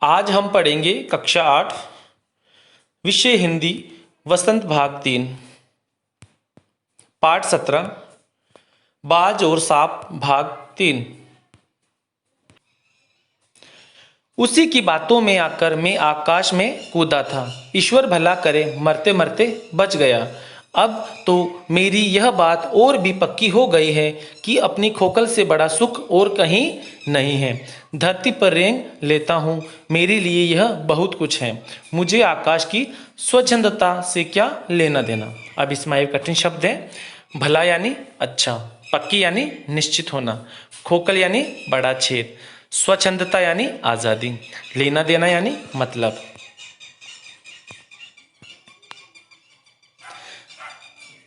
आज हम पढ़ेंगे कक्षा 8 विषय हिंदी वसंत भाग 3 पाठ 17 बाज और सांप भाग 3। उसी की बातों में आकर मैं आकाश में कूदा था। ईश्वर भला करे मरते मरते बच गया। अब तो मेरी यह बात और भी पक्की हो गई है कि अपनी खोखल से बड़ा सुख और कहीं नहीं है। धरती पर रेंग लेता हूँ, मेरे लिए यह बहुत कुछ है। मुझे आकाश की स्वच्छंदता से क्या लेना देना। अब इसमें एक कठिन शब्द है। भला यानी अच्छा, पक्की यानी निश्चित होना, खोखल यानी बड़ा छेद, स्वच्छंदता यानी आज़ादी, लेना देना यानी मतलब।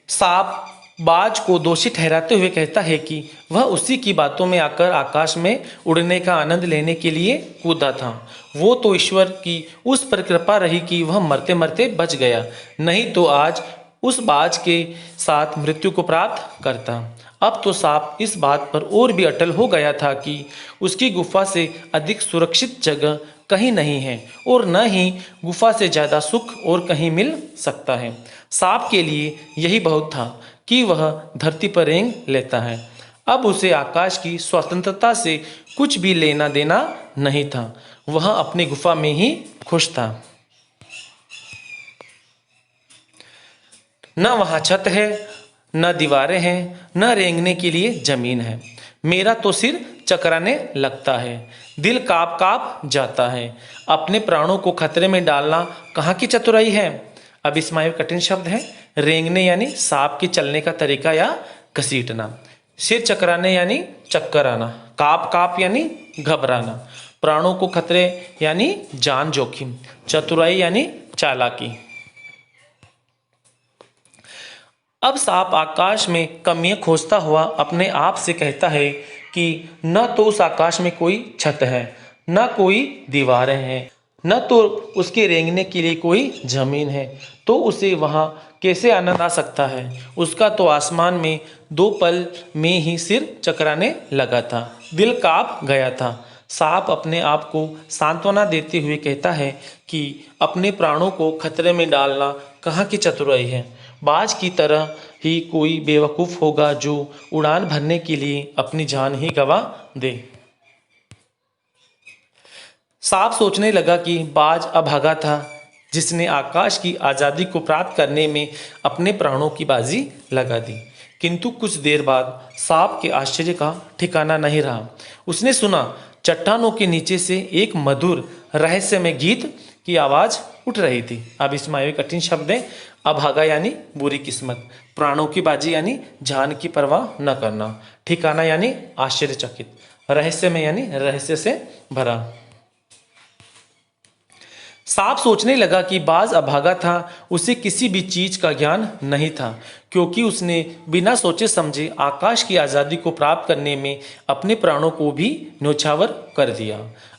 सांप बाज को दोषी ठहराते हुए कहता है कि वह उसी की बातों में आकर आकाश में उड़ने का आनंद लेने के लिए कूदा था। वो तो ईश्वर की उस पर कृपा रही कि वह मरते मरते बच गया, नहीं तो आज उस बाज के साथ मृत्यु को प्राप्त करता। अब तो सांप इस बात पर और भी अटल हो गया था कि उसकी गुफा से अधिक सुरक्षित जगह कहीं नहीं है और न ही गुफा से ज़्यादा सुख और कहीं मिल सकता है। सांप के लिए यही बहुत था कि वह धरती पर रेंग लेता है। अब उसे आकाश की स्वतंत्रता से कुछ भी लेना देना नहीं था। वह अपनी गुफा में ही खुश था। न वहाँ छत है, न दीवारें हैं, न रेंगने के लिए जमीन है। मेरा तो सिर चकराने लगता है, दिल काँप काँप जाता है। अपने प्राणों को खतरे में डालना कहाँ की चतुराई है। अब इसमें एक कठिन शब्द है। रेंगने यानी सांप के चलने का तरीका या घसीटना, सिर चकराने यानी चक्कर आना, काँप काँप यानी घबराना, प्राणों को खतरे यानी जान जोखिम, चतुराई यानी चालाकी। अब सांप आकाश में कमियां खोजता हुआ अपने आप से कहता है कि न तो उस आकाश में कोई छत है, न कोई दीवारें हैं, न तो उसके रेंगने के लिए कोई जमीन है, तो उसे वहाँ कैसे आनंद आ सकता है। उसका तो आसमान में 2 पल में ही सिर चकराने लगा था, दिल काँप गया था। सांप अपने आप को सांत्वना देते हुए कहता है कि अपने प्राणों को खतरे में डालना कहाँ की चतुराई है। बाज की तरह ही कोई बेवकूफ़ होगा जो उड़ान भरने के लिए अपनी जान ही गंवा दे। सांप सोचने लगा कि बाज अभागा था जिसने आकाश की आज़ादी को प्राप्त करने में अपने प्राणों की बाजी लगा दी। किंतु कुछ देर बाद सांप के आश्चर्य का ठिकाना नहीं रहा। उसने सुना चट्टानों के नीचे से एक मधुर रहस्यमय गीत की आवाज़ उठ रही थी। अब इसमें एक कठिन शब्द है। अभागा यानी बुरी किस्मत, प्राणों की बाजी यानी जान की परवाह न करना, ठिकाना यानी आश्चर्यचकित, रहस्यमय यानी रहस्य से भरा। सांप सोचने लगा कि बाज अभागा था, उसे किसी भी चीज का ज्ञान नहीं था, क्योंकि उसने बिना सोचे समझे आकाश की आज़ादी को प्राप्त करने में अपने प्राणों को भी न्योछावर कर दिया।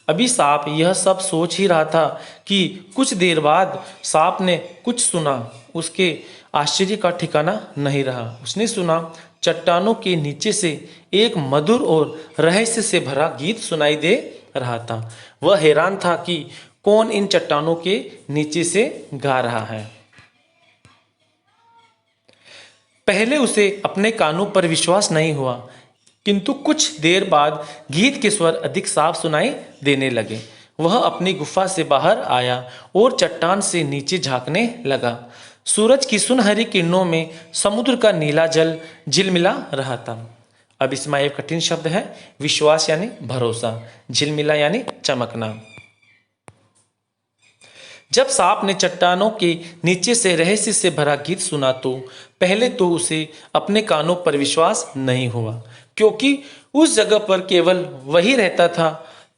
अभी सांप यह सब सोच ही रहा था कि कुछ देर बाद सांप ने कुछ सुना। उसके आश्चर्य का ठिकाना नहीं रहा। उसने सुना चट्टानों के नीचे से एक मधुर और रहस्य से भरा गीत सुनाई दे रहा था। वह हैरान था कि कौन इन चट्टानों के नीचे से गा रहा है। पहले उसे अपने कानों पर विश्वास नहीं हुआ, किंतु कुछ देर बाद गीत के स्वर अधिक साफ सुनाई देने लगे। वह अपनी गुफा से बाहर आया और चट्टान से नीचे झांकने लगा। सूरज की सुनहरी किरणों में समुद्र का नीला जल झिलमिला रहा था। अब इसमें एक कठिन शब्द है। विश्वास यानी भरोसा, झिलमिला यानी चमकना। जब सांप ने चट्टानों के नीचे से रहस्य से भरा गीत सुना तो पहले तो उसे अपने कानों पर विश्वास नहीं हुआ, क्योंकि उस जगह पर केवल वही रहता था,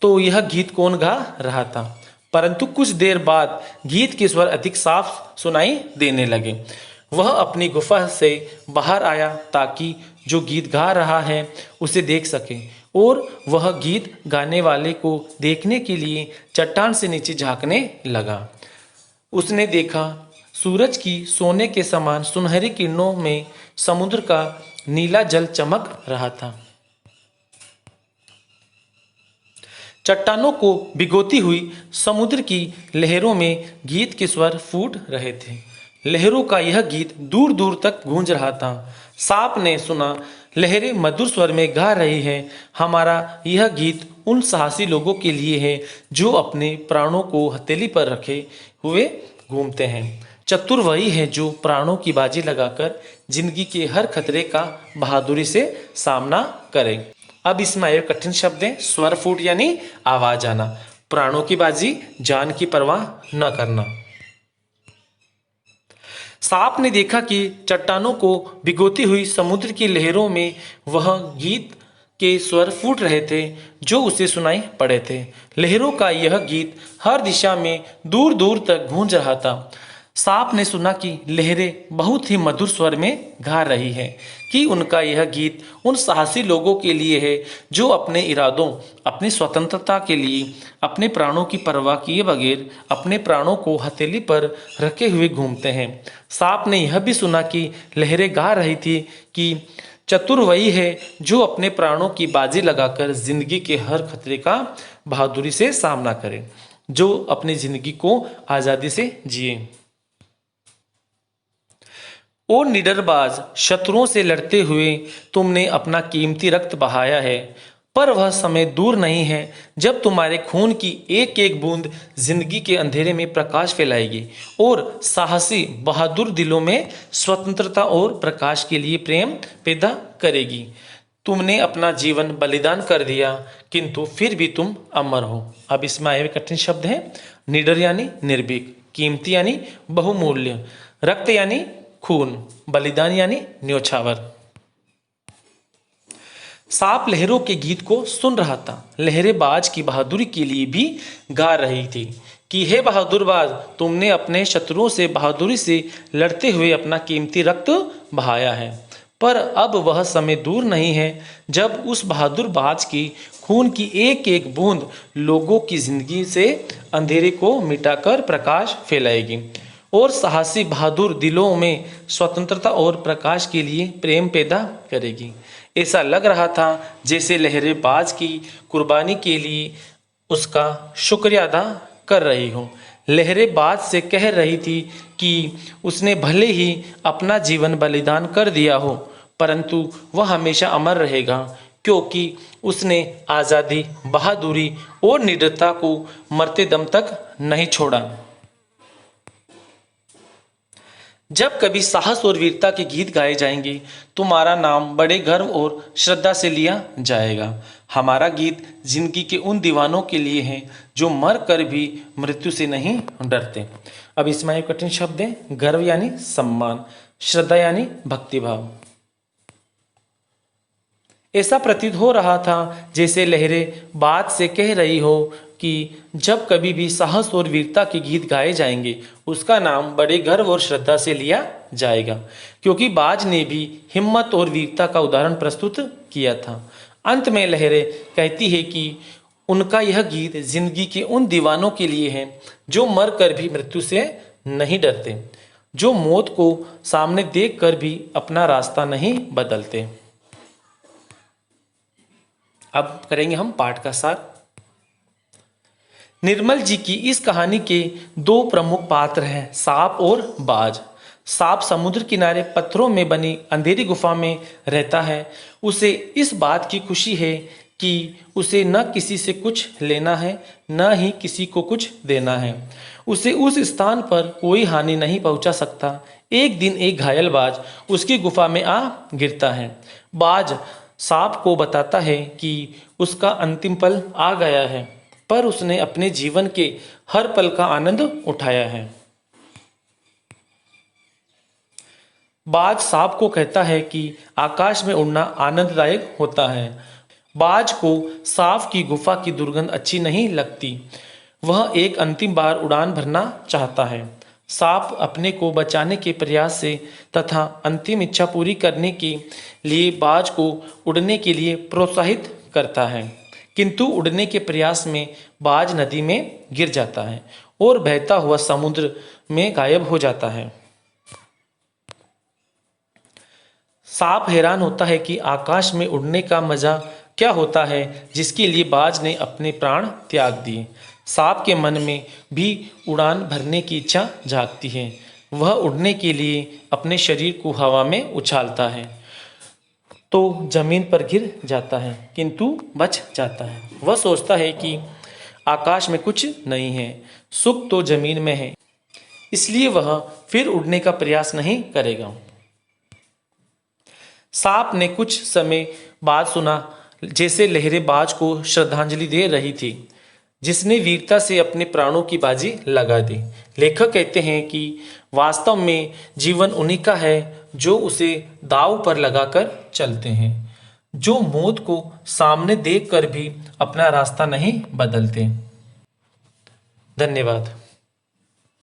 तो यह गीत कौन गा रहा था। परंतु कुछ देर बाद गीत के स्वर अधिक साफ सुनाई देने लगे। वह अपनी गुफा से बाहर आया ताकि जो गीत गा रहा है उसे देख सके, और वह गीत गाने वाले को देखने के लिए चट्टान से नीचे झांकने लगा। उसने देखा सूरज की सोने के समान सुनहरी किरणों में समुद्र का नीला जल चमक रहा था। चट्टानों को भिगोती हुई समुद्र की लहरों में गीत के स्वर फूट रहे थे। लहरों का यह गीत दूर दूर तक गूंज रहा था। सांप ने सुना, लहरें मधुर स्वर में गा रही हैं, हमारा यह गीत उन साहसी लोगों के लिए है जो अपने प्राणों को हथेली पर रखे हुए घूमते हैं। चतुर वही है जो प्राणों की बाजी लगाकर जिंदगी के हर खतरे का बहादुरी से सामना करे। अब इसमें आए कठिन शब्द हैं। स्वर फूट यानी आवाज आना, प्राणों की बाजी, जान की परवाह न करना। सांप ने देखा कि चट्टानों को भिगोती हुई समुद्र की लहरों में वह गीत के स्वर फूट रहे थे जो उसे सुनाई पड़े थे। लहरों का यह गीत हर दिशा में दूर दूर तक गूंज रहा था। सांप ने सुना कि लहरें बहुत ही मधुर स्वर में गा रही हैं, कि उनका यह गीत उन साहसी लोगों के लिए है जो अपने इरादों, अपनी स्वतंत्रता के लिए अपने प्राणों की परवाह किए बगैर अपने प्राणों को हथेली पर रखे हुए घूमते हैं। सांप ने यह भी सुना कि लहरें गा रही थी कि चतुर वही है जो अपने प्राणों की बाजी लगाकर जिंदगी के हर खतरे का बहादुरी से सामना करे, जो अपनी जिंदगी को आज़ादी से जिए। ओ निडरबाज, शत्रुओं से लड़ते हुए तुमने अपना कीमती रक्त बहाया है, पर वह समय दूर नहीं है जब तुम्हारे खून की एक एक बूंद जिंदगी के अंधेरे में प्रकाश फैलाएगी और साहसी बहादुर दिलों में स्वतंत्रता और प्रकाश के लिए प्रेम पैदा करेगी। तुमने अपना जीवन बलिदान कर दिया, किंतु फिर भी तुम अमर हो। अब इसमें आए हुए कठिन शब्द हैं। निडर यानी निर्भीक, कीमती यानी बहुमूल्य, रक्त यानी खून, बलिदान यानी न्योछावर। सांप लहरों के गीत को सुन रहा था। लहरें बाज की बहादुरी के लिए भी गा रही थी कि हे बहादुर बाज, तुमने अपने शत्रुओं से बहादुरी से लड़ते हुए अपना कीमती रक्त बहाया है, पर अब वह समय दूर नहीं है जब उस बहादुर बाज की खून की एक एक बूंद लोगों की जिंदगी से अंधेरे को मिटाकर प्रकाश फैलाएगी और साहसी बहादुर दिलों में स्वतंत्रता और प्रकाश के लिए प्रेम पैदा करेगी। ऐसा लग रहा था जैसे लहरें बाज की कुर्बानी के लिए उसका शुक्रिया अदा कर रही हो। लहरें बाज से कह रही थी कि उसने भले ही अपना जीवन बलिदान कर दिया हो, परंतु वह हमेशा अमर रहेगा, क्योंकि उसने आज़ादी, बहादुरी और निडरता को मरते दम तक नहीं छोड़ा। जब कभी साहस और वीरता के गीत गाए जाएंगे, तुम्हारा नाम बड़े गर्व और श्रद्धा से लिया जाएगा। हमारा गीत जिंदगी के उन दीवानों के लिए है जो मर कर भी मृत्यु से नहीं डरते। अब इसमें एक कठिन शब्द है। गर्व यानी सम्मान, श्रद्धा यानी भक्तिभाव। ऐसा प्रतीत हो रहा था जैसे लहरें बात से कह रही हो कि जब कभी भी साहस और वीरता के गीत गाए जाएंगे, उसका नाम बड़े गर्व और श्रद्धा से लिया जाएगा, क्योंकि बाज ने भी हिम्मत और वीरता का उदाहरण प्रस्तुत किया था। अंत में लहरें कहती है कि उनका यह गीत जिंदगी के उन दीवानों के लिए है जो मर कर भी मृत्यु से नहीं डरते, जो मौत को सामने देख कर भी अपना रास्ता नहीं बदलते। अब करेंगे हम पाठ का सार। निर्मल जी की इस कहानी के दो प्रमुख पात्र हैं, सांप और बाज। सांप समुद्र किनारे पत्थरों में बनी अंधेरी गुफा में रहता है। उसे इस बात की खुशी है कि उसे न किसी से कुछ लेना है, न ही किसी को कुछ देना है। उसे उस स्थान पर कोई हानि नहीं पहुंचा सकता। एक दिन एक घायल बाज उसकी गुफा में आ गिरता है। बाज सांप को बताता है कि उसका अंतिम पल आ गया है, पर उसने अपने जीवन के हर पल का आनंद उठाया है। बाज सांप को कहता है कि आकाश में उड़ना आनंददायक होता है। बाज को सांप की गुफा की दुर्गंध अच्छी नहीं लगती। वह एक अंतिम बार उड़ान भरना चाहता है। सांप अपने को बचाने के प्रयास से तथा अंतिम इच्छा पूरी करने के लिए बाज को उड़ने के लिए प्रोत्साहित करता है, किंतु उड़ने के प्रयास में बाज नदी में गिर जाता है और बहता हुआ समुद्र में गायब हो जाता है। सांप हैरान होता है कि आकाश में उड़ने का मजा क्या होता है जिसके लिए बाज ने अपने प्राण त्याग दिए। सांप के मन में भी उड़ान भरने की इच्छा जागती है। वह उड़ने के लिए अपने शरीर को हवा में उछालता है तो जमीन पर गिर जाता है, किंतु बच जाता है। वह सोचता है कि आकाश में कुछ नहीं है, सुख तो जमीन में है, इसलिए वह फिर उड़ने का प्रयास नहीं करेगा। सांप ने कुछ समय बाद सुना जैसे लहरें बाज को श्रद्धांजलि दे रही थी, जिसने वीरता से अपने प्राणों की बाजी लगा दी। लेखक कहते हैं कि वास्तव में जीवन उन्हीं का है जो उसे दांव पर लगाकर चलते हैं, जो मौत को सामने देखकर भी अपना रास्ता नहीं बदलते। धन्यवाद।